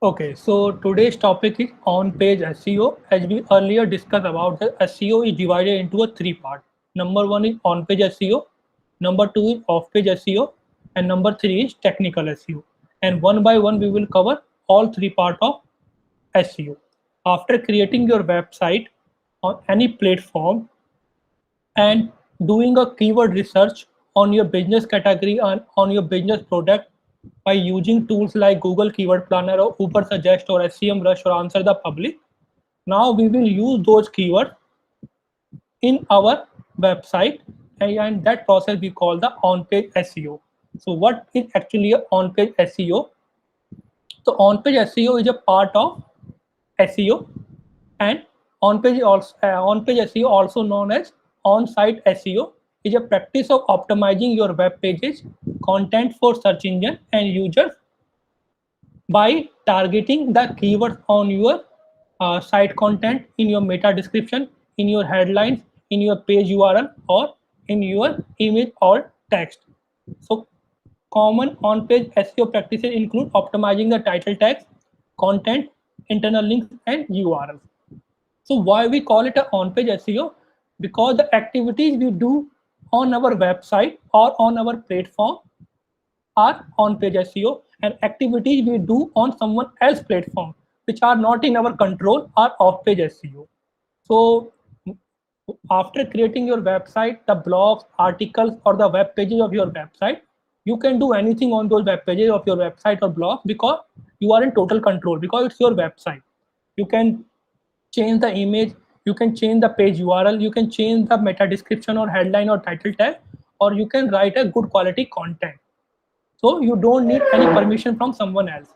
Okay, so today's topic is on-page SEO. As we earlier discussed about the SEO is divided into a three part. Number one is on-page SEO, number two is off-page SEO, and number three is technical SEO. And one by one, we will cover all three part of SEO. After creating your website on any platform, and doing a keyword research on your business category and on your business product by using tools like Google Keyword Planner or Uber Suggest or SEMrush or Answer the Public. Now we will use those keywords in our website, and that process we call the on-page SEO. So what is actually a on-page SEO? So on-page SEO is a part of SEO, and on-page SEO, also known as on-site SEO, is a practice of optimizing your web pages, content for search engine and users by targeting the keywords on your site content, in your meta description, in your headlines, in your page URL, or in your image or text. So common on-page SEO practices include optimizing the title tags, content, internal links, and URLs. So why we call it a on-page SEO? Because the activities we do on our website or on our platform are on-page SEO, and activities we do on someone else's platform which are not in our control are off-page SEO. So after creating your website, the blogs, articles, or the web pages of your website, you can do anything on those web pages of your website or blog because you are in total control, because it's your website. You can change the image, you can change the page URL, you can change the meta description or headline or title tag, or you can write a good quality content. So you don't need any permission from someone else.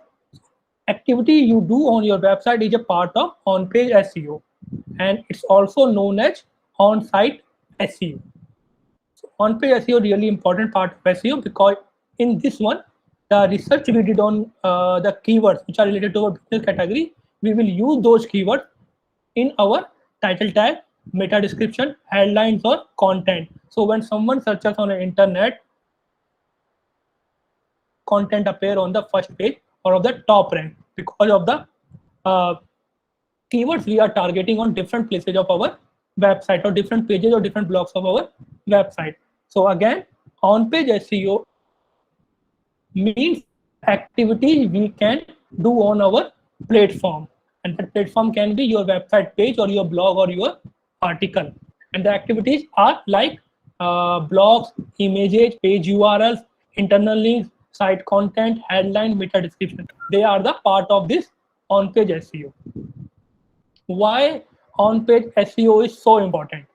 Activity you do on your website is a part of on-page SEO, and it's also known as on-site SEO. So on-page SEO really important part of SEO, because in this one, the research we did on the keywords which are related to our business category, we will use those keywords in our title tag, meta description, headlines, or content. So when someone searches on the internet, content appear on the first page or of the top rank because of the uh, keywords we are targeting on different places of our website or different pages or different blocks of our website. So again, on-page SEO means the activities we can do on our platform, and that platform can be your website page or your blog or your article. And the activities are like blogs, images, page URLs, internal links, site content, headline, meta description. They are the part of this on-page SEO. Why on-page SEO is so important?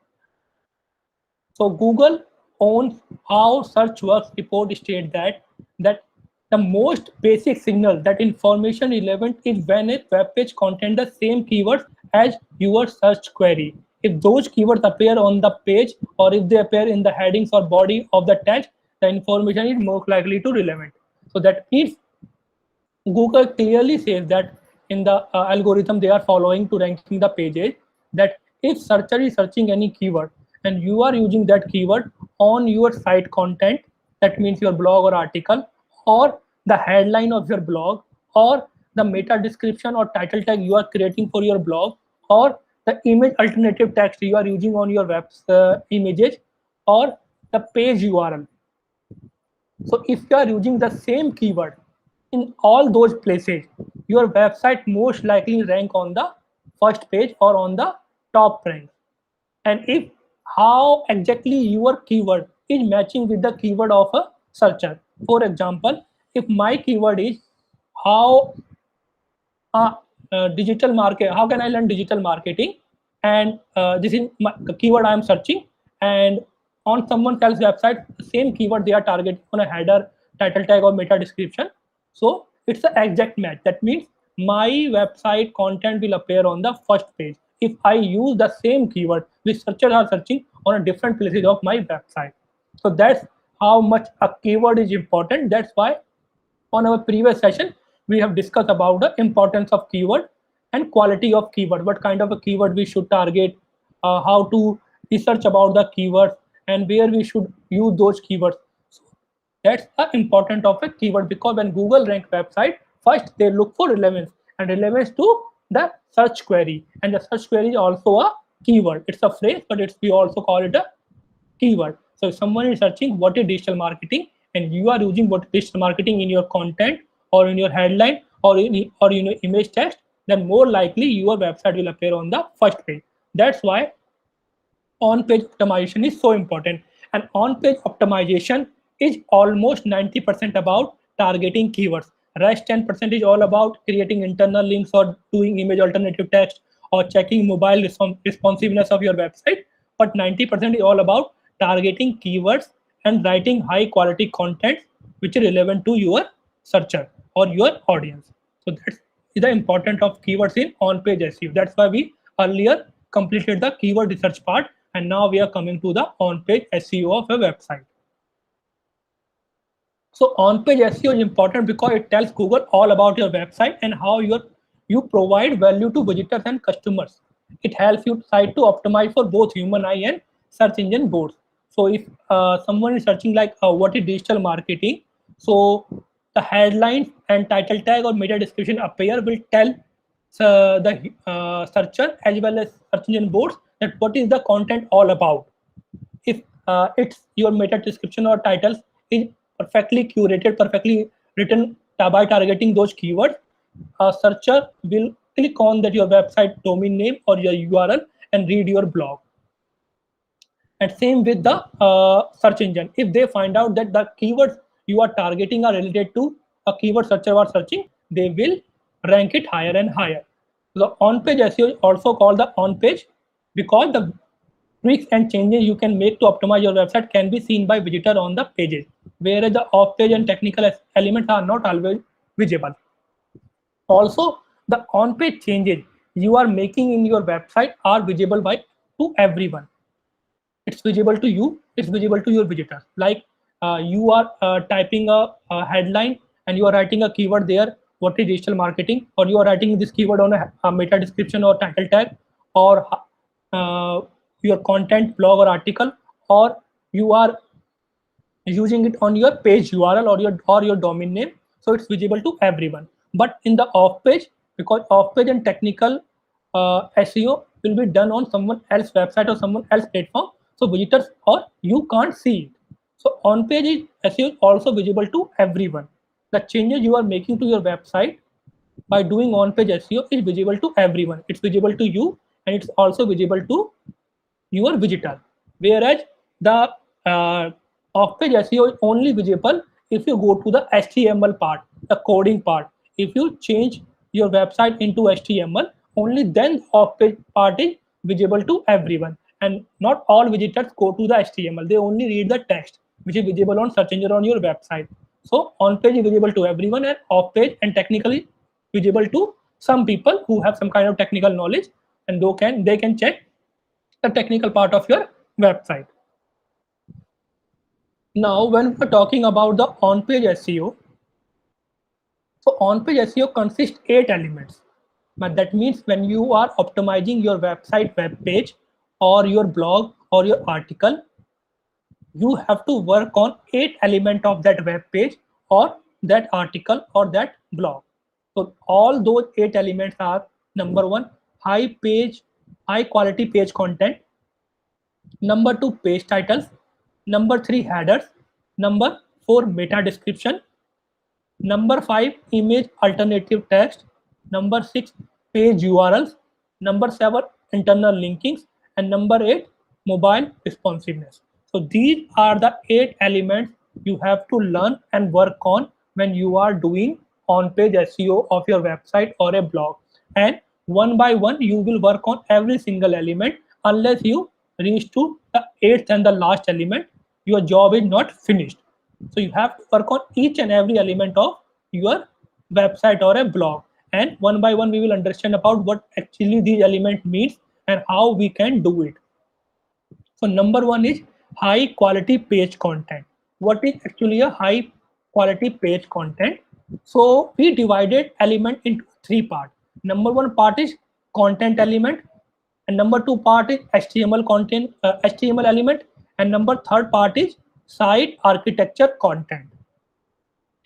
So Google owns how search works report state that the most basic signal that information relevant is when a web page contains the same keywords as your search query. If those keywords appear on the page, or if they appear in the headings or body of the text, the information is more likely to relevant. So that means Google clearly says that in the algorithm they are following to ranking the pages, that if searcher is searching any keyword and you are using that keyword on your site content, that means your blog or article, or the headline of your blog, or the meta description or title tag you are creating for your blog, or the image alternative text you are using on your web images, or the page URL. So if you are using the same keyword in all those places, your website most likely rank on the first page or on the top rank. And if how exactly your keyword is matching with the keyword of a searcher. For example, if my keyword is how digital market, how can I learn digital marketing, and this is my keyword I am searching, and on someone else's website the same keyword they are targeting on a header, title tag, or meta description. So it's an exact match. That means my website content will appear on the first page if I use the same keyword which searchers are searching on a different places of my website. So that's how much a keyword is important. That's why on our previous session, we have discussed about the importance of keyword and quality of keyword, what kind of a keyword we should target, how to research about the keywords, and where we should use those keywords. So that's the importance of a keyword, because when Google rank website, first they look for relevance. and relevance to the search query. And the search query is also a keyword. It's a phrase, but we also call it a keyword. So if someone is searching what is digital marketing and you are using what is digital marketing in your content or in your headline or in your image text, then more likely your website will appear on the first page. That's why on-page optimization is so important. And on-page optimization is almost 90% about targeting keywords. Rest 10% is all about creating internal links or doing image alternative text or checking mobile responsiveness of your website. But 90% is all about targeting keywords and writing high quality content which is relevant to your searcher or your audience. So that's the importance of keywords in on-page SEO. That's why we earlier completed the keyword research part, and now we are coming to the on-page SEO of a website. So on-page SEO is important because it tells Google all about your website and how you provide value to visitors and customers. It helps your site to optimize for both human eye and search engine boards. So if someone is searching like what is digital marketing, so the headline and title tag or meta description appear will tell the searcher as well as search engine boards that what is the content all about. If it's your meta description or titles is perfectly curated, perfectly written by targeting those keywords, a searcher will click on that your website domain name or your URL and read your blog. And same with the search engine. If they find out that the keywords you are targeting are related to a keyword searcher was searching, they will rank it higher and higher. The on-page SEO is also called the on-page because the tweaks and changes you can make to optimize your website can be seen by visitor on the pages, whereas the off-page and technical elements are not always visible. Also, the on-page changes you are making in your website are visible by to everyone. It's visible to you, it's visible to your visitors. Like you are typing a headline and you are writing a keyword there, what is digital marketing, or you are writing this keyword on a meta description or title tag, or your content blog or article, or you are using it on your page URL or your domain name, so it's visible to everyone. But in the off page, because off page and technical SEO will be done on someone else website or someone else platform, so visitors or you can't see it. So on page SEO is also visible to everyone. The changes you are making to your website by doing on page SEO is visible to everyone. It's visible to you and it's also visible to your visitor. Whereas the off-page SEO is only visible if you go to the HTML part, the coding part. If you change your website into HTML, only then off-page part is visible to everyone. And not all visitors go to the HTML. They only read the text, which is visible on search engine on your website. So on-page is visible to everyone, and off-page and technically visible to some people who have some kind of technical knowledge, and they can check the technical part of your website. Now, when we're talking about the on-page SEO, so on-page SEO consists 8 elements. But that means when you are optimizing your website web page or your blog or your article, you have to work on 8 elements of that web page or that article or that blog. So all those 8 elements are: number 1, high quality page content; number 2, page titles; number 3, headers; number 4, meta description; number 5, image alternative text; number 6, page URLs; number 7, internal linkings; and number 8, mobile responsiveness. So these are the 8 elements you have to learn and work on when you are doing on-page SEO of your website or a blog. And one by one, you will work on every single element. Unless you reach to the 8th and the last element, your job is not finished. So you have to work on each and every element of your website or a blog. And one by one, we will understand about what actually these elements means and how we can do it. So number 1 is high quality page content. What is actually a high quality page content? So we divided element into 3 parts. Number 1 part is content element, and number 2 part is HTML content, HTML element, and number 3rd part is site architecture content.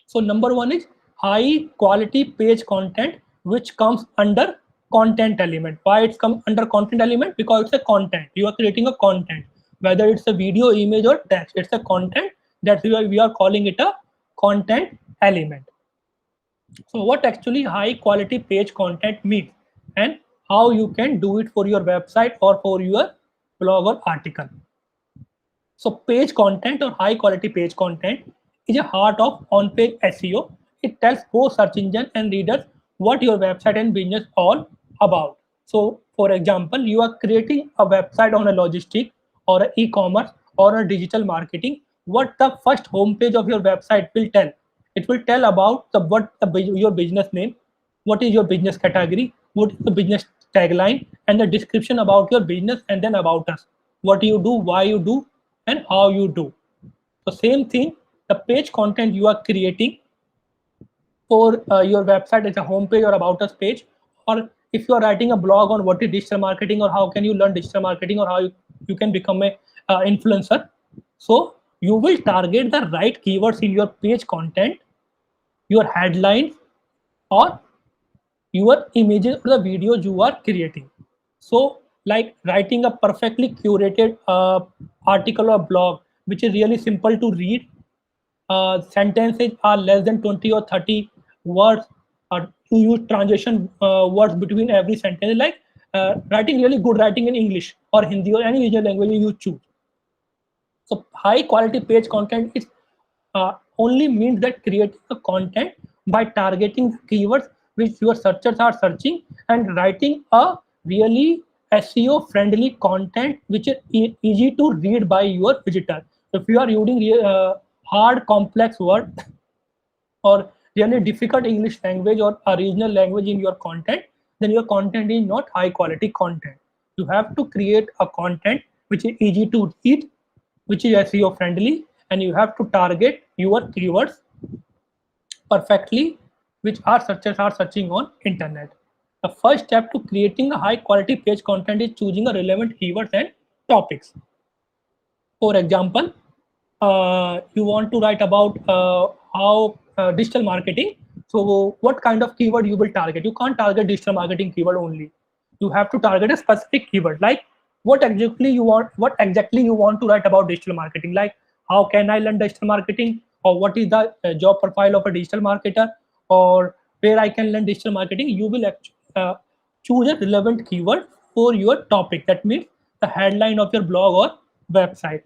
So number 1 is high quality page content. which comes under content element. Why it's come under content element? Because it's a content. You are creating a content, whether it's a video, image, or text. It's a content. That's why we are calling it a content element. So what actually high quality page content means, and how you can do it for your website or for your blog or article. So page content or high quality page content is a heart of on-page SEO. It tells both search engine and readers what your website and business all about. So for example, you are creating a website on a logistic or a e-commerce or a digital marketing. What the first homepage of your website will tell? It will tell about your business name, what is your business category, what is the business tagline, and the description about your business, and then about us, what you do, why you do, and how you do. So same thing, the page content you are creating for your website as a homepage or about us page, or if you are writing a blog on what is digital marketing or how can you learn digital marketing or how you can become a influencer. So you will target the right keywords in your page content, your headlines, or your images or the videos you are creating. So like writing a perfectly curated article or blog which is really simple to read, sentences are less than 20 or 30 words, to use transition words between every sentence, like writing really good writing in English or Hindi or any regional language you choose. So high quality page content is only means that creating a content by targeting the keywords which your searchers are searching and writing a really SEO friendly content which is easy to read by your visitor. If you are using hard complex word or really difficult English language or a regional language in your content, then your content is not high quality content. You have to create a content which is easy to read, which is SEO friendly, and you have to target your keywords perfectly, which our searchers are searching on internet. The first step to creating a high quality page content is choosing a relevant keywords and topics. For example, you want to write about how digital marketing. So what kind of keyword you will target? You can't target digital marketing keyword only. You have to target a specific keyword, like what exactly you want to write about digital marketing, like how can I learn digital marketing, or what is the job profile of a digital marketer, or where I can learn digital marketing. You will actually choose a relevant keyword for your topic. That means the headline of your blog or website.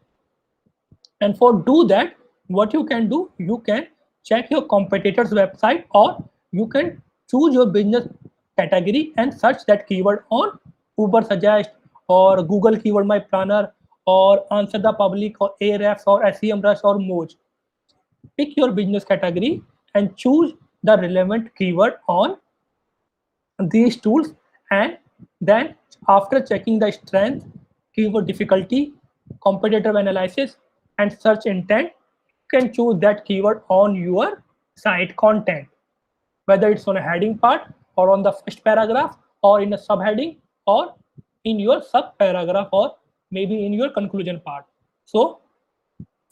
And for do that, what you can do, you can check your competitor's website, or you can choose your business category and search that keyword on Ubersuggest or Google Keyword My Planner or Answer the Public or Ahrefs or SEMrush or Moj. Pick your business category and choose the relevant keyword on these tools, and then after checking the strength, keyword difficulty, competitive analysis, and search intent, you can choose that keyword on your site content, whether it's on a heading part or on the first paragraph or in a subheading or in your sub paragraph or maybe in your conclusion part. So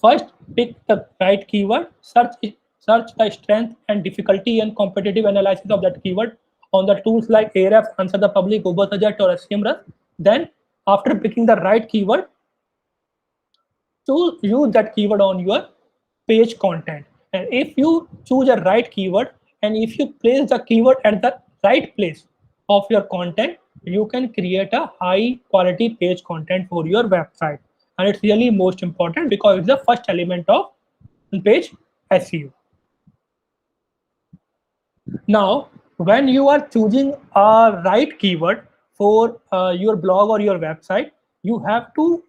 first, pick the right keyword, search the strength and difficulty and competitive analysis of that keyword on the tools like Ahrefs, Answer the Public, Ubersuggest, or SEMrush. Then, after picking the right keyword, to use that keyword on your page content. And if you choose a right keyword and if you place the keyword at the right place of your content, you can create a high quality page content for your website. And it's really most important because it's the first element of page SEO. Now, when you are choosing a right keyword for your blog or your website, you have to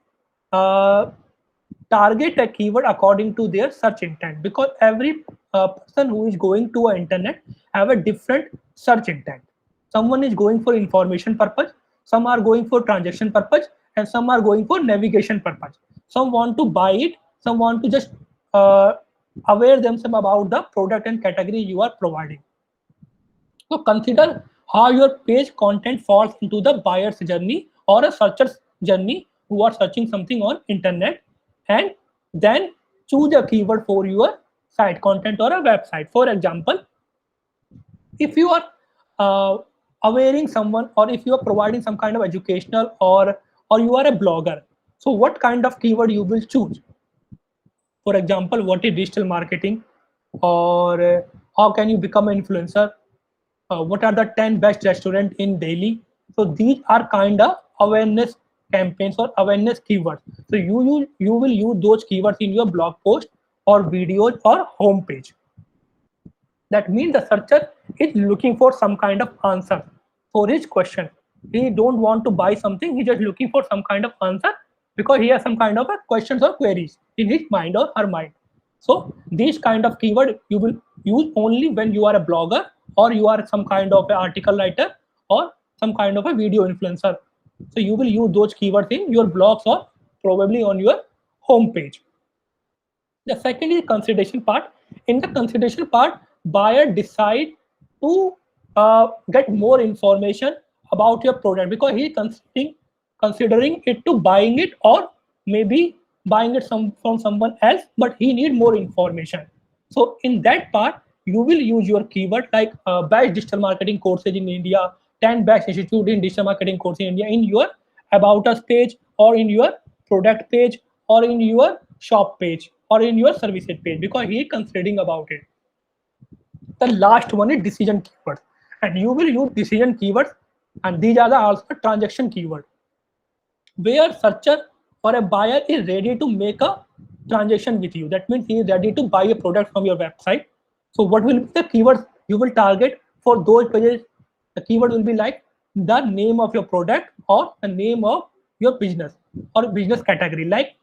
target a keyword according to their search intent, because every person who is going to a internet have a different search intent. Someone is going for information purpose, some are going for transaction purpose, and some are going for navigation purpose. Some want to buy it, some want to just aware themselves about the product and category you are providing. So consider how your page content falls into the buyer's journey or a searcher's journey who are searching something on internet, and then choose a keyword for your site content or a website. For example, if you are awareing someone, or if you are providing some kind of educational, or you are a blogger, so what kind of keyword you will choose? For example, what is digital marketing, or how can you become an influencer, what are the 10 best restaurants in Delhi. So these are kind of awareness campaigns or awareness keywords. So you will use those keywords in your blog post or videos or homepage. That means the searcher is looking for some kind of answer for his question. He don't want to buy something, he's just looking for some kind of answer because he has some kind of a questions or queries in his mind or her mind. So these kind of keyword you will use only when you are a blogger, or you are some kind of an article writer, or some kind of a video influencer. So you will use those keywords in your blogs or probably on your homepage. The second is consideration part. In the consideration part, buyer decide to get more information about your product because he is considering it to buying it, or maybe buying it from someone else, but he need more information. So in that part, you will use your keyword like best digital marketing courses in India, 10 best institute in digital marketing courses in India in your about us page, or in your product page, or in your shop page, or in your services page, because he is considering about it. The last one is decision keywords, and you will use decision keywords, and these are the also transaction keyword, where searcher or a buyer is ready to make a transaction with you. That means he is ready to buy a product from your website. So what will be the keywords you will target for those pages? The keyword will be like the name of your product, or the name of your business or business category. Like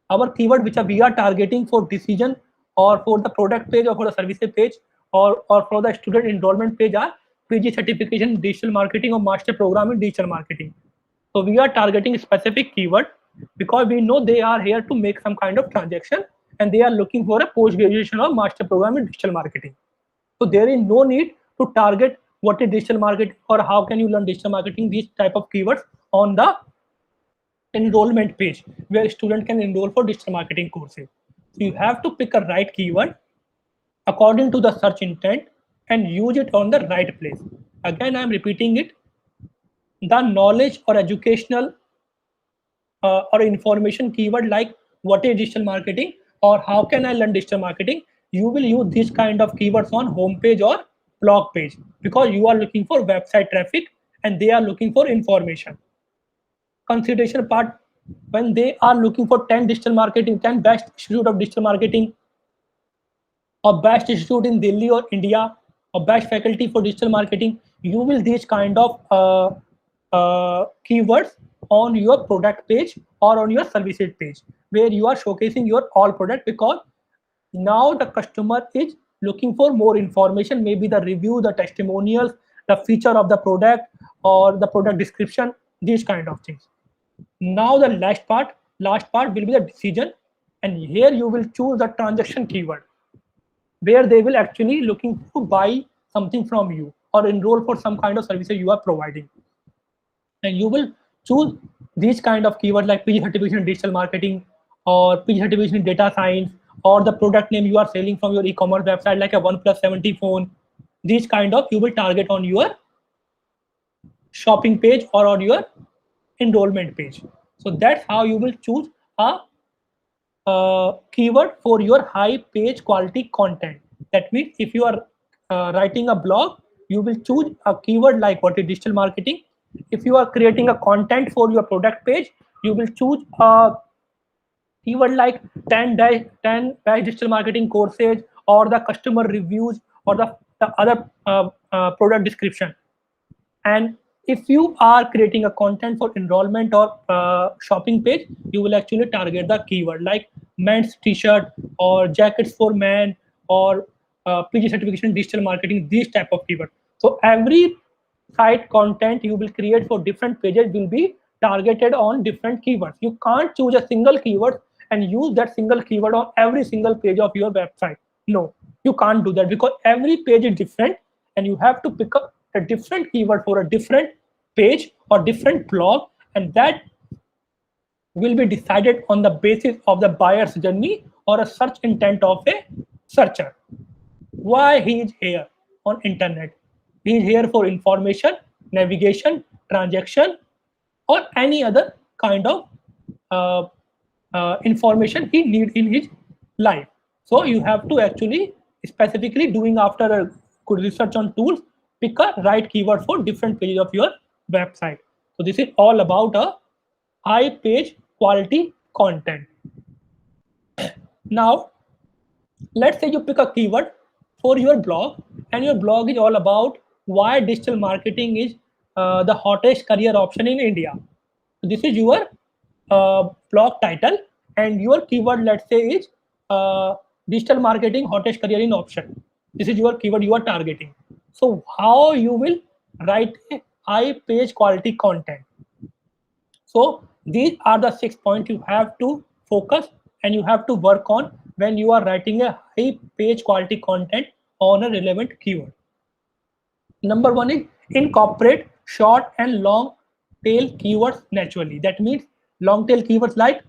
our keyword which we are targeting for decision, or for the product page, or for the services page, or for the student enrollment page are PG certification in digital marketing or master program in digital marketing. So we are targeting specific keyword because we know they are here to make some kind of transaction, and they are looking for a post graduation or master program in digital marketing. So there is no need to target what is digital marketing or how can you learn digital marketing, these type of keywords on the enrollment page where student can enroll for digital marketing courses. So you have to pick a right keyword according to the search intent and use it on the right place. Again, I am repeating it. The knowledge or educational or information keyword like what is digital marketing or how can I learn digital marketing, you will use this kind of keywords on homepage or blog page because you are looking for website traffic and they are looking for information. Consideration part, when they are looking for 10 digital marketing, 10 best institute of digital marketing, or best institute in Delhi or India, or best faculty for digital marketing, you will these kind of keywords on your product page or on your services page where you are showcasing your all product, because now the customer is looking for more information, maybe the review, the testimonials, the feature of the product, or the product description, these kind of things. Now the last part will be the decision, and here you will choose the transaction keyword where they will actually looking to buy something from you or enroll for some kind of services you are providing. And you will choose these kind of keywords like PG certification in digital marketing, or PG certification in data science, or the product name you are selling from your e-commerce website like a OnePlus 70 phone. These kind of you will target on your shopping page or on your enrollment page. So that's how you will choose a keyword for your high page quality content. That means if you are writing a blog, you will choose a keyword like what is digital marketing. If you are creating a content for your product page, you will choose a keyword like 10 digital marketing courses, or the customer reviews, or the other product description. And if you are creating a content for enrollment or shopping page, you will actually target the keyword like men's t-shirt or jackets for men, or PG certification digital marketing, these type of keyword. So every site content you will create for different pages will be targeted on different keywords. You can't choose a single keyword and use that single keyword on every single page of your website. No, you can't do that because every page is different, and you have to pick up a different keyword for a different page or different blog, and that will be decided on the basis of the buyer's journey or a search intent of a searcher. Why he is here on internet? He is here for information, navigation, transaction, or any other kind of uh, information he need in his life. So you have to actually specifically doing after a good research on tools, pick a right keyword for different pages of your website. So this is all about a high page quality content. Now let's say you pick a keyword for your blog, and your blog is all about why digital marketing is the hottest career option in India. So this is your blog title, and your keyword, let's say, is digital marketing hottest career in option. This is your keyword you are targeting. So how you will write a high page quality content? So these are the 6 points you have to focus and you have to work on when you are writing a high page quality content on a relevant keyword. Number one is incorporate short and long tail keywords naturally. That means long tail keywords like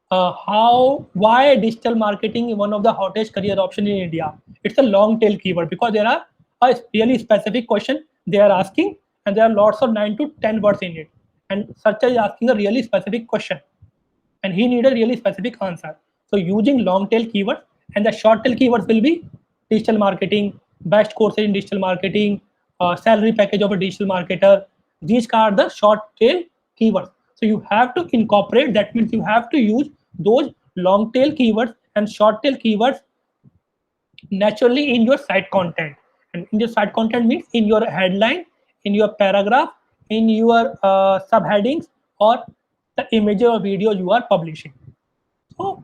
why digital marketing is one of the hottest career option in India. It's a long tail keyword because there are a really specific question they are asking, and there are lots of 9 to 10 words in it. And searcher is asking a really specific question, and he need a really specific answer. So using long tail keywords, and the short tail keywords will be digital marketing, best courses in digital marketing, salary package of a digital marketer. These are the short tail keywords. So you have to incorporate, that means you have to use those long tail keywords and short tail keywords naturally in your site content. And in your site content means in your headline, in your paragraph, in your subheadings, or the image or video you are publishing. So,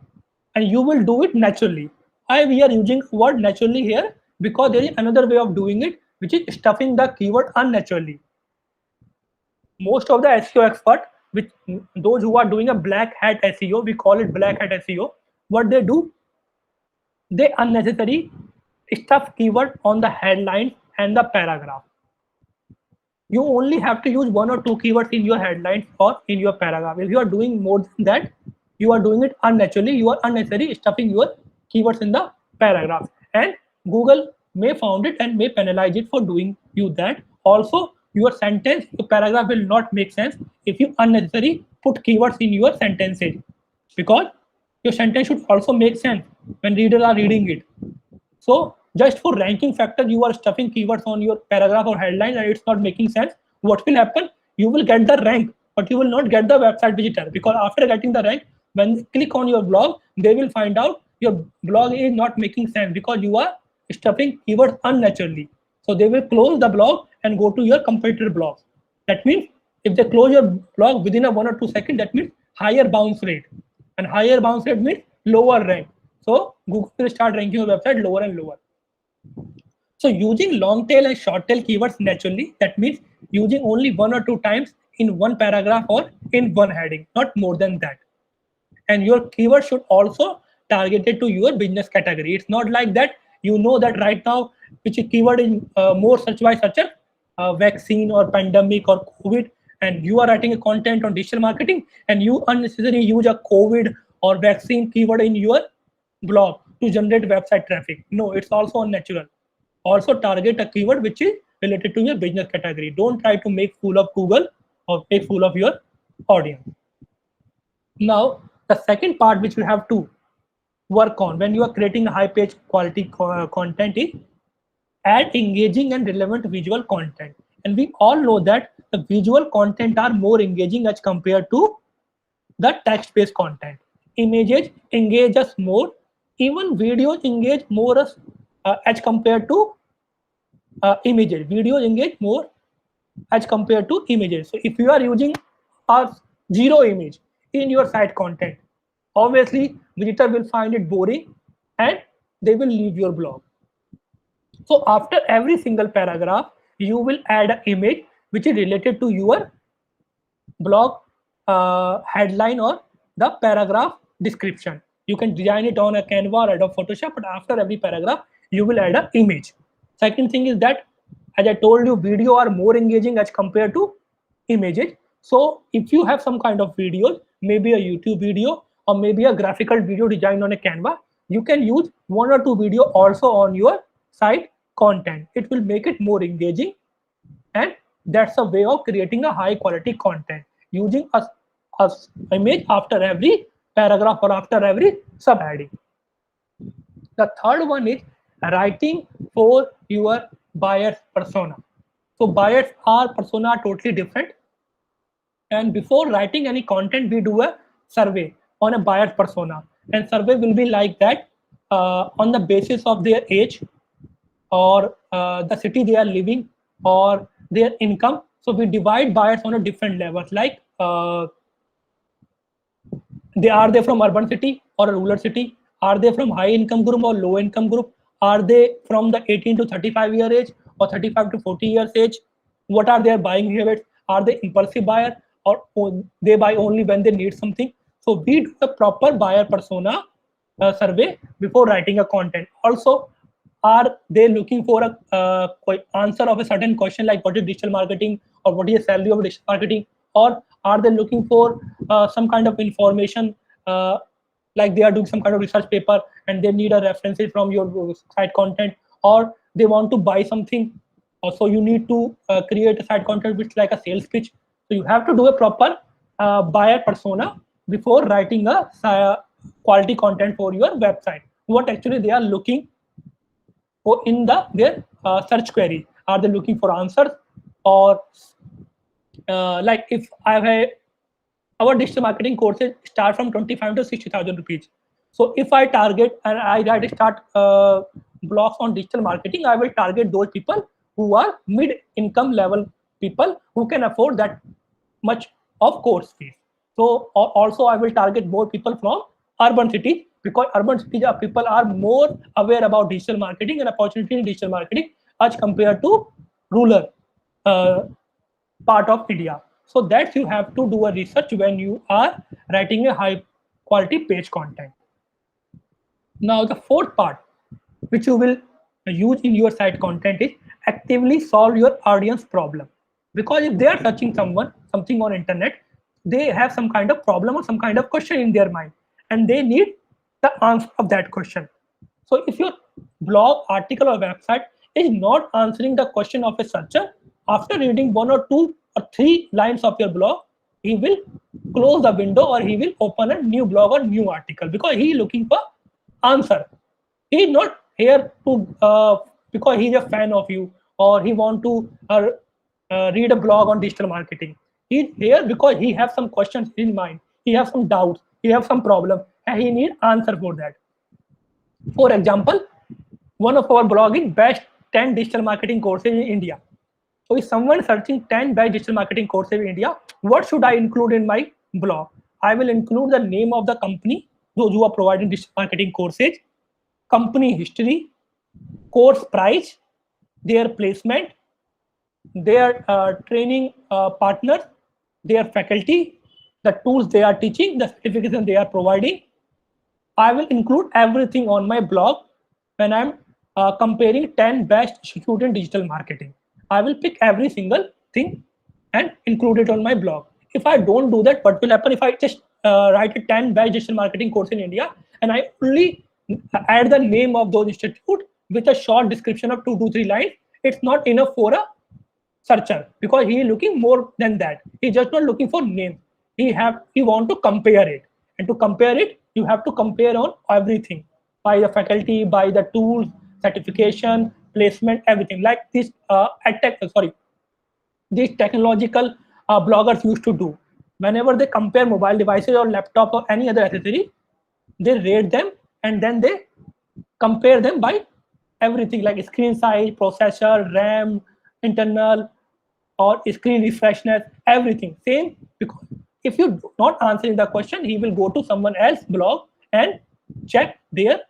and you will do it naturally. Why we are using word naturally here? Because there is another way of doing it, which is stuffing the keyword unnaturally. Most of the SEO expert, which those who are doing a black hat SEO, we call it black hat SEO. What they do, they unnecessary stuff keyword on the headline and the paragraph. You only have to use 1 or 2 keywords in your headlines or in your paragraph. If you are doing more than that, you are doing it unnaturally. You are unnecessarily stuffing your keywords in the paragraph, and Google may found it and may penalize it for doing you that. Also, your sentence, your paragraph will not make sense if you unnecessarily put keywords in your sentences, because your sentence should also make sense when readers are reading it. So just for ranking factor, you are stuffing keywords on your paragraph or headline and it's not making sense. What will happen? You will get the rank, but you will not get the website visitor, because after getting the rank, when they click on your blog, they will find out your blog is not making sense because you are stuffing keywords unnaturally. So they will close the blog and go to your competitor blog. That means if they close your blog within a 1 or 2 seconds, that means higher bounce rate, and higher bounce rate means lower rank. So Google will start ranking your website lower and lower. So using long tail and short tail keywords naturally, that means using only 1 or 2 times in one paragraph or in one heading, not more than that. And your keyword should also targeted to your business category. It's not like that you know that right now which keyword is more searched by such a vaccine or pandemic or COVID, and you are writing a content on digital marketing and you unnecessarily use a COVID or vaccine keyword in your blog to generate website traffic. No, it's also unnatural. Also target a keyword which is related to your business category. Don't try to make fool of Google or make fool of your audience. Now, the second part which you have to work on when you are creating a high page quality content is add engaging and relevant visual content. And we all know that the visual content are more engaging as compared to the text-based content. Images engage us more. Even videos engage more as compared to images. Videos engage more as compared to images. So if you are using a zero image in your site content, obviously visitor will find it boring and they will leave your blog. So after every single paragraph, you will add an image which is related to your blog headline or the paragraph description. You can design it on a Canva or Adobe Photoshop, but after every paragraph, you will add an image. Second thing is that, as I told you, video are more engaging as compared to images. So if you have some kind of videos, maybe a YouTube video or maybe a graphical video designed on a Canva, you can use 1 or 2 video also on your site content. It will make it more engaging and that's a way of creating a high quality content using a image after every paragraph or after every subheading. The third one is writing for your buyer's persona. So buyers are persona are totally different. And before writing any content, we do a survey on a buyer's persona. And survey will be like that on the basis of their age or the city they are living or their income. So we divide buyers on a different levels. Like they from urban city or a rural city? Are they from high income group or low income group? Are they from the 18 to 35 year age or 35 to 40 years age? What are their buying habits? Are they impulsive buyer or they buy only when they need something? So we do a proper buyer persona survey before writing a content. Also, are they looking for a answer of a certain question like what is digital marketing or what is the salary of digital marketing, or are they looking for some kind of information like they are doing some kind of research paper and they need a references from your site content, or they want to buy something, so you need to create a site content which is like a sales pitch. So you have to do a proper buyer persona before writing a quality content for your website. What actually they are looking or in their search query. Are they looking for answers, or like if I have our digital marketing courses start from 25 to 60,000 rupees. So if I target and I write start blogs on digital marketing, I will target those people who are mid-income level people who can afford that much of course fees. So also I will target more people from urban cities, because urban cities people are more aware about digital marketing and opportunity in digital marketing as compared to rural part of India. So that you have to do a research when you are writing a high quality page content. Now the fourth part which you will use in your site content is actively solve your audience problem. Because if they are searching something on internet, they have some kind of problem or some kind of question in their mind and they need the answer of that question. So if your blog, article or website is not answering the question of a searcher, after reading one or two or three lines of your blog, he will close the window or he will open a new blog or new article, because he is looking for answer. He is not here to because he's a fan of you or he want to read a blog on digital marketing. He's here because he has some questions in mind. He has some doubts. He has some problem and he need answer for that. For example, one of our blog is best 10 digital marketing courses in India. So if someone searching 10 best digital marketing courses in India, what should I include in my blog? I will include the name of the company, those who are providing digital marketing courses, company history, course price, their placement, their training partners, their faculty, the tools they are teaching, the certification they are providing. I will include everything on my blog when I'm comparing 10 best institute in digital marketing. I will pick every single thing and include it on my blog. If I don't do that, what will happen if I just write a 10 best digital marketing course in India and I only add the name of those institute with a short description of 2 to 3 lines? It's not enough for a searcher because he is looking more than that. He's just not looking for name. He want to compare it, and to compare it, you have to compare on everything by the faculty, by the tools, certification, placement, everything. Like this these technological bloggers used to do. Whenever they compare mobile devices or laptop or any other accessory, they rate them and then they compare them by everything like screen size, processor, RAM, internal, or screen refreshness, everything same. Because if you not answering the question, he will go to someone else blog and check there,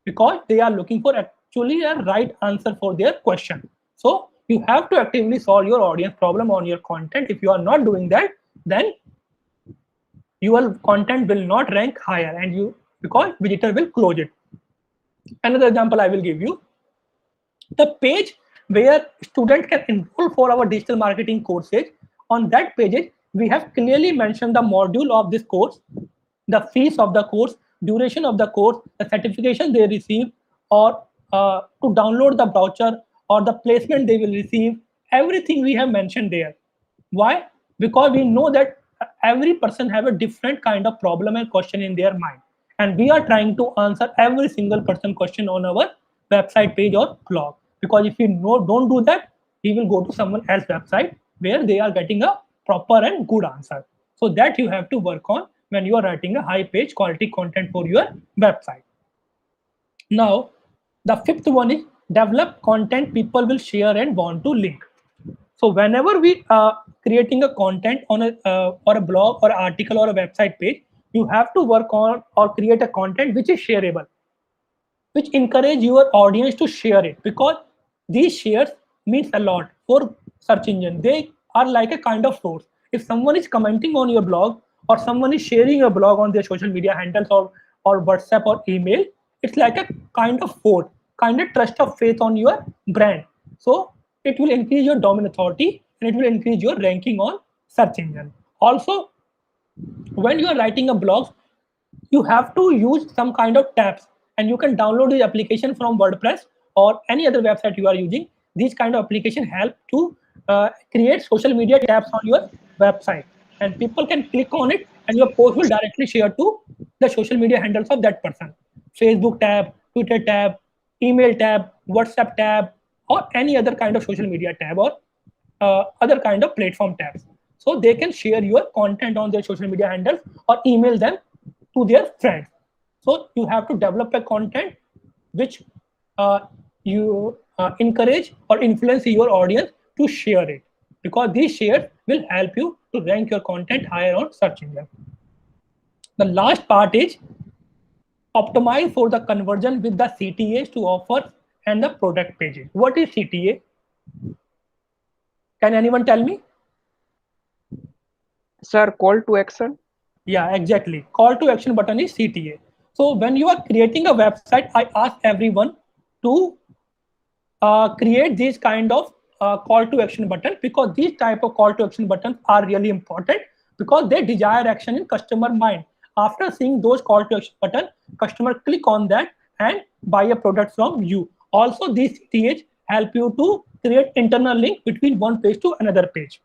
because they are looking for actually a right answer for their question. So you have to actively solve your audience problem on your content. If you are not doing that, then your content will not rank higher, and you because visitor will close it. Another example I will give you, the page where student can enroll for our digital marketing courses. On that page, we have clearly mentioned the module of this course, the fees of the course, duration of the course, the certification they receive, or to download the voucher or the placement they will receive, everything we have mentioned there. Why? Because we know that every person have a different kind of problem and question in their mind, and we are trying to answer every single person question on our website page or blog. Because if you don't do that, we will go to someone else's website where they are getting a proper and good answer. So that you have to work on when you are writing a high page quality content for your website. Now, the fifth one is develop content people will share and want to link. So whenever we are creating a content on a or a blog or article or a website page, you have to work on or create a content which is shareable, which encourage your audience to share it, because these shares means a lot for search engine. They are like a kind of source. If someone is commenting on your blog or someone is sharing your blog on their social media handles or WhatsApp or email, it's like a kind of vote, kind of trust of faith on your brand. So it will increase your domain authority and it will increase your ranking on search engine. Also, when you are writing a blog, you have to use some kind of tabs, and you can download the application from WordPress or any other website you are using. These kind of application help to create social media tabs on your website, and people can click on it and your post will directly share to the social media handles of that person. Facebook tab, Twitter tab, email tab, WhatsApp tab, or any other kind of social media tab, or other kind of platform tabs. So they can share your content on their social media handles or email them to their friends. So you have to develop a content which you encourage or influence your audience to share it, because these shares will help you to rank your content higher on search engine. The last part is optimize for the conversion with the CTAs to offers and the product pages. What is CTA? Can anyone tell me? Sir, call to action. Yeah, exactly. Call to action button is CTA. So when you are creating a website, I ask everyone to create these kind of call to action button, because these type of call to action buttons are really important, because they desire action in customer mind. After seeing those call to action button, customer click on that and buy a product from you. Also, these CTAs help you to create internal link between one page to another page.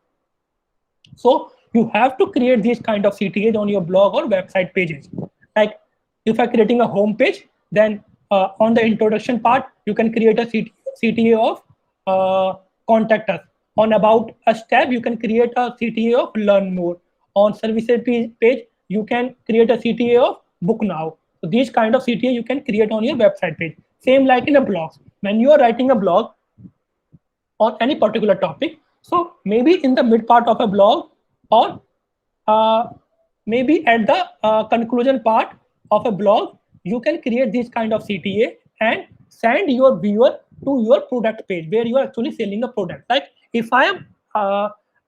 So you have to create these kind of CTAs on your blog or website pages. Like if I'm creating a home page, then on the introduction part, you can create a CTA of contact us. On about us tab, you can create a CTA of learn more. On services page, you can create a CTA of book now. So these kind of CTA you can create on your website page. Same like in a blog. When you are writing a blog on any particular topic, so maybe in the mid part of a blog, or uh, maybe at the conclusion part of a blog, you can create this kind of CTA and send your viewer to your product page where you are actually selling a product. Like if I am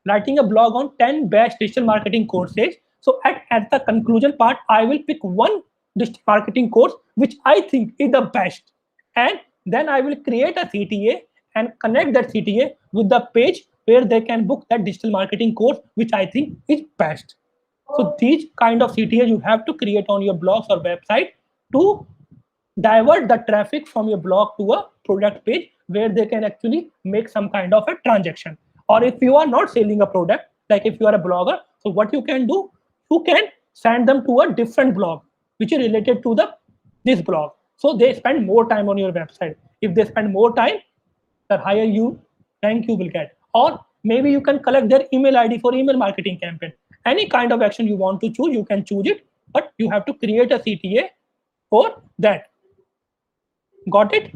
writing a blog on 10 best digital marketing courses, so at the conclusion part, I will pick one digital marketing course which I think is the best, and then I will create a CTA and connect that CTA with the page where they can book that digital marketing course which I think is best. So these kind of CTAs you have to create on your blogs or website to divert the traffic from your blog to a product page where they can actually make some kind of a transaction. Or if you are not selling a product, like if you are a blogger, so what you can do, you can send them to a different blog which is related to the this blog. So they spend more time on your website. If they spend more time, the higher you rank you will get. Or maybe you can collect their email ID for email marketing campaign. Any kind of action you want to choose, you can choose it, but you have to create a CTA for that. Got it?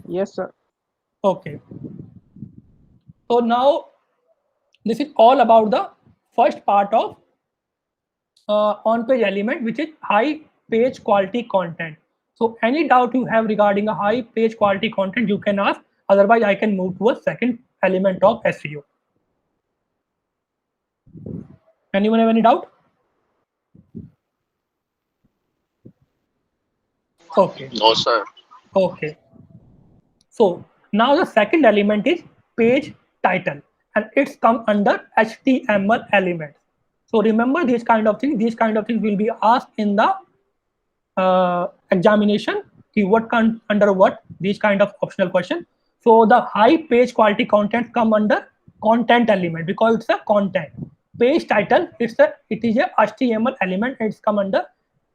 Yes, sir. Okay. So now this is all about the first part of on-page element, which is high page quality content. So any doubt you have regarding a high page quality content, you can ask. Otherwise, I can move to a second element of SEO. Anyone have any doubt? Okay. No, sir. Okay. So now the second element is page title, and it's come under HTML elements. So remember these kind of things. These kind of things will be asked in the examination. What under what, these kind of optional question. So the high page quality content come under content element because it's a content. Page title, it is a HTML element and it's come under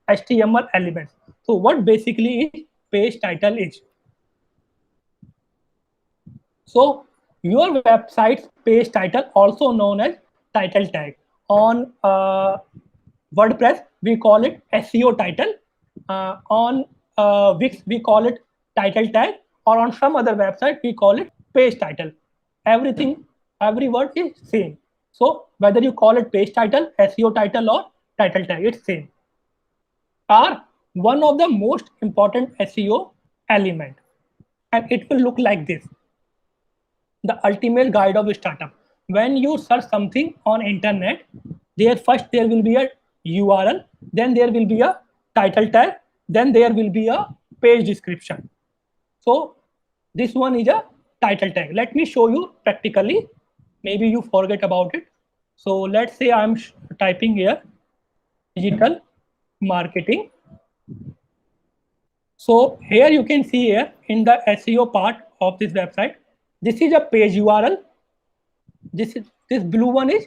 HTML elements. So what basically is page title is? So your website's page title, also known as title tag. On WordPress, we call it SEO title. On Wix, we call it title tag. Or on some other website, we call it page title. Every word is same. So whether you call it page title, SEO title, or title tag, it's same. Are one of the most important SEO element, and it will look like this: the ultimate guide of a startup. When you search something on internet, there will be a URL, then there will be a title tag, then there will be a page description. So this one is a title tag. Let me show you practically. Maybe you forget about it. So let's say I'm typing here digital marketing. So here you can see here in the SEO part of this website, this is a page URL. This blue one is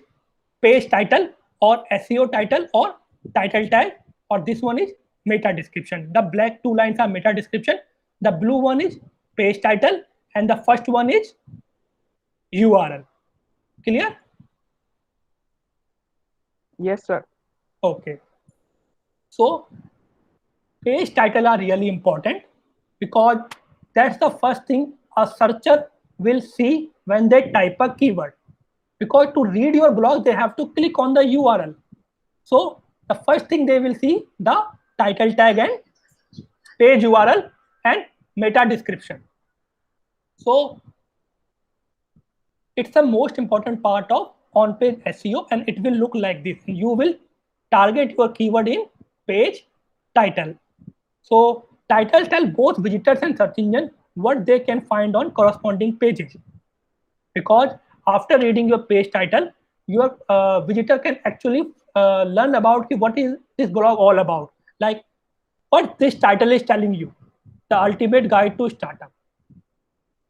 page title or SEO title or title tag, or this one is meta description. The black two lines are meta description. The blue one is page title and the first one is URL. Clear? Yes, sir. Okay. So page title are really important because that's the first thing a searcher will see when they type a keyword. Because to read your blog, they have to click on the URL. So the first thing they will see the title tag and page URL and meta description. So it's the most important part of on-page SEO, and it will look like this. You will target your keyword in page title. So titles tell both visitors and search engine what they can find on corresponding pages. Because after reading your page title, your visitor can actually learn about what is this blog all about. Like what this title is telling you, the ultimate guide to startup.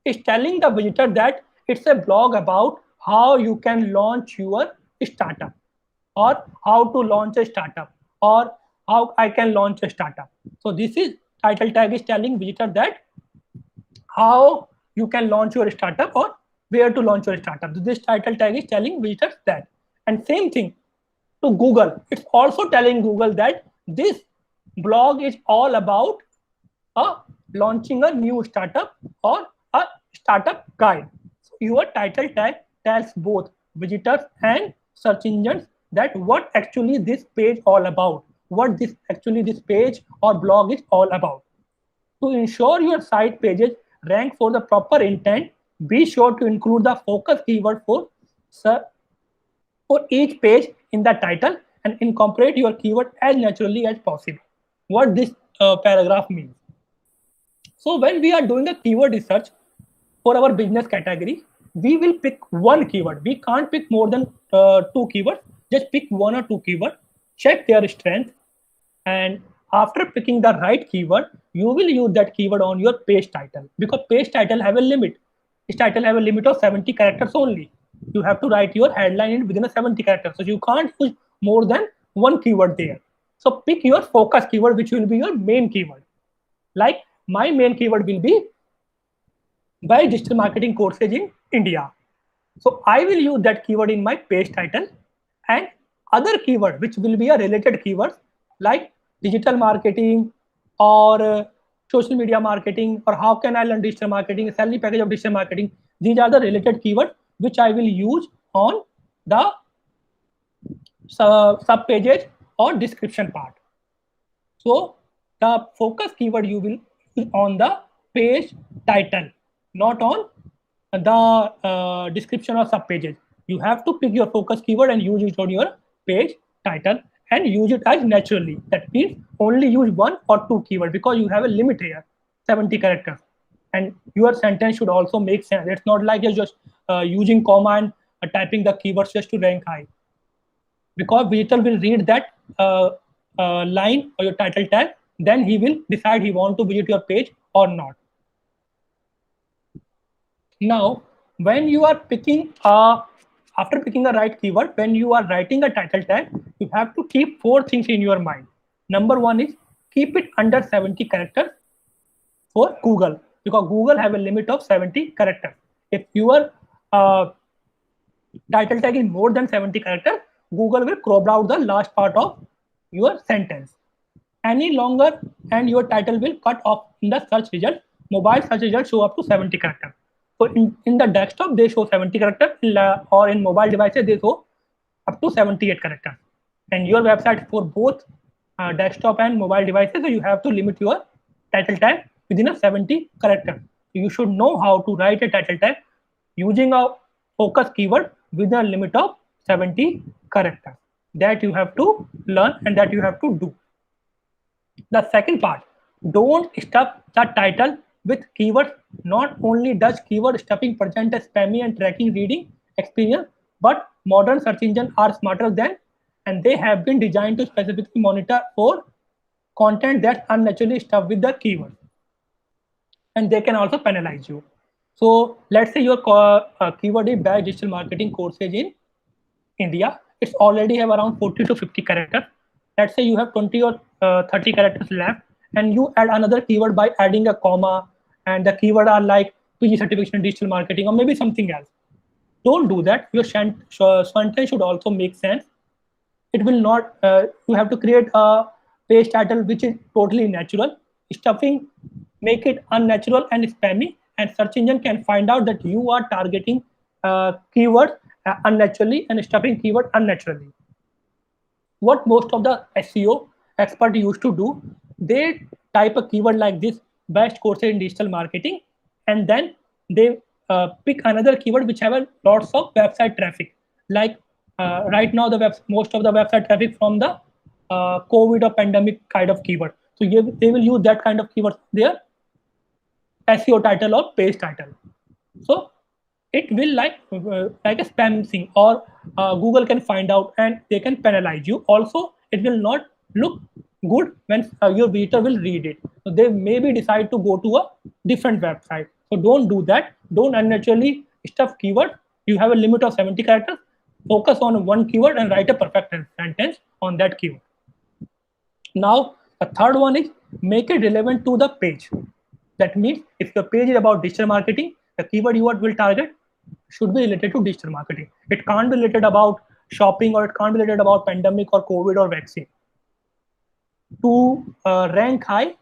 Is telling the visitor that it's a blog about how you can launch your startup, or how to launch a startup, or how I can launch a startup. So this is title tag is telling visitor that how you can launch your startup or where to launch your startup. This title tag is telling visitors that. And same thing to Google. It's also telling Google that this blog is all about launching a new startup or a startup guide. So your title tag tells both visitors and search engines that what actually this page all about, what this page or blog is all about. To ensure your site pages rank for the proper intent, be sure to include the focus keyword for each page in the title and incorporate your keyword as naturally as possible. What this paragraph means. So when we are doing a keyword research for our business category, we will pick one keyword. We can't pick more than two keywords. Just pick one or two keywords, check their strength, and after picking the right keyword, you will use that keyword on your page title, because page title have a limit. This title have a limit of 70 characters only. You have to write your headline in within a 70 characters. So you can't use more than one keyword there. So pick your focus keyword, which will be your main keyword. Like my main keyword will be buy digital marketing courses in India. So I will use that keyword in my page title, and other keyword which will be a related keyword like digital marketing or social media marketing, or how can I learn digital marketing, salary package of digital marketing. These are the related keywords which I will use on the sub pages or description part. So the focus keyword you will use on the page title, not on the description or sub pages. You have to pick your focus keyword and use it on your page title and use it as naturally. That means only use one or two keywords, because you have a limit here, 70 characters. And your sentence should also make sense. It's not like you're just using comma and typing the keywords just to rank high. Because visitor will read that line or your title tag, then he will decide he want to visit your page or not. Now, when you are after picking a right keyword, when you are writing a title tag, you have to keep four things in your mind. Number one is keep it under 70 characters for Google, because Google have a limit of 70 characters. If your title tag is more than 70 characters, Google will crop out the last part of your sentence. Any longer and your title will cut off in the search result. Mobile search results show up to 70 characters. So in the desktop they show 70 characters, or in mobile devices they show up to 78 characters. And your website for both desktop and mobile devices, so you have to limit your title tag within a 70 characters. You should know how to write a title tag using a focus keyword with a limit of 70 characters. That you have to learn and that you have to do. The second part, don't stuff the title with keywords. Not only does keyword stuffing present a spammy and tracking reading experience, but modern search engines are smarter than, and they have been designed to specifically monitor for content that's unnaturally stuffed with the keyword. And they can also penalize you. So let's say your keyword is bad digital marketing courses in India. It's already have around 40 to 50 characters. Let's say you have 20 or 30 characters left, and you add another keyword by adding a comma, and the keyword are like PG certification in digital marketing or maybe something else. Don't do that. Your sentence should also make sense. It will not. You have to create a page title which is totally natural. Stuffing make it unnatural and spammy, and search engine can find out that you are targeting keywords unnaturally and stuffing keyword unnaturally. What most of the SEO expert used to do, they type a keyword like this, best courses in digital marketing, and then they pick another keyword which have a lots of website traffic. Like right now, most of the website traffic from the COVID or pandemic kind of keyword. So they will use that kind of keyword there, SEO title or page title. So it will like a spam thing, or Google can find out and they can penalize you. Also, it will not look good when your visitor will read it. So they maybe decide to go to a different website. So don't do that. Don't unnaturally stuff keyword. You have a limit of 70 characters. Focus on one keyword and write a perfect sentence on that keyword. Now, the third one is make it relevant to the page. That means if your page is about digital marketing, the keyword you will target should be related to digital marketing. It can't be related about shopping, or it can't be related about pandemic or COVID or vaccine. To rank high,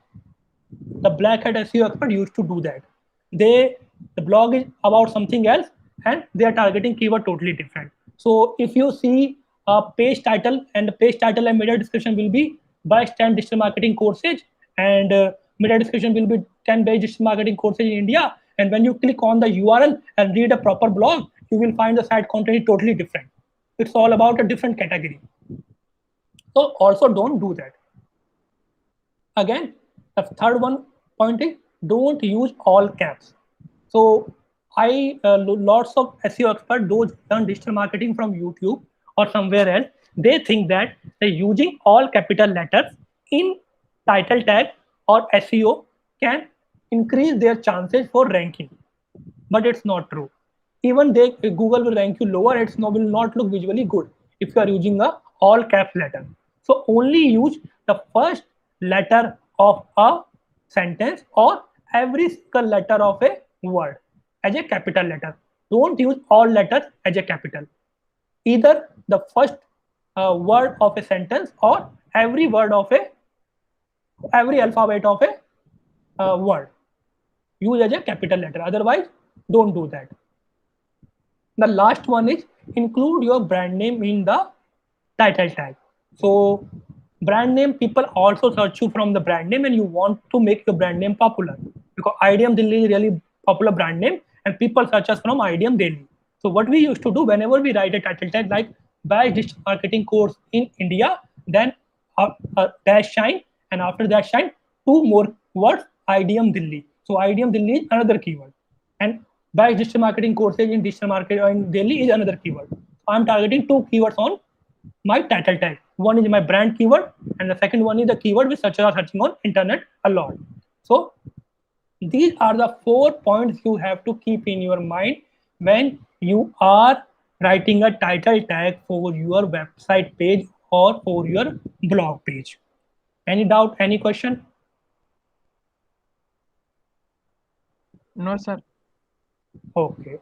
the Black Hat SEO expert used to do that. The blog is about something else and they are targeting keyword totally different. So if you see a page title, and the page title and meta description will be best 10 digital marketing courses, and meta description will be 10 best digital marketing courses in India. And when you click on the URL and read a proper blog, you will find the site content is totally different. It's all about a different category. So also don't do that. Again, the third one point is don't use all caps. So lots of SEO experts, those learn digital marketing from YouTube or somewhere else, they think that using all capital letters in title tag or SEO can increase their chances for ranking. But it's not true. Even Google will rank you lower. It will not look visually good if you are using a all caps letter. So only use the first letter of a sentence or every single letter of a word as a capital letter. Don't use all letters as a capital. Either the first word of a sentence or every alphabet of a word. Use as a capital letter. Otherwise, don't do that. The last one is include your brand name in the title tag. So brand name, people also search you from the brand name, and you want to make your brand name popular, because IDM Delhi is really popular brand name and people search us from IDM Delhi. So what we used to do, whenever we write a title tag like best digital marketing course in India, then dash shine, and after that shine, two more words, IDM Delhi. So IDM Delhi is another keyword, and best digital marketing courses in digital marketing in Delhi is another keyword. So I'm targeting two keywords on my title tag. One is my brand keyword, and the second one is the keyword which searchers are searching on internet a lot. So These are the 4 points you have to keep in your mind when you are writing a title tag for your website page or for your blog page. Any doubt, any question? No, sir. Okay.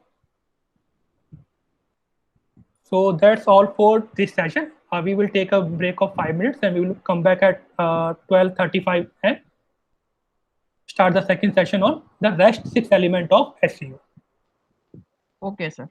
So that's all for this session. We will take a break of 5 minutes and we will come back at 12:35 and start the second session on the rest 6 element of SEO. Okay, sir.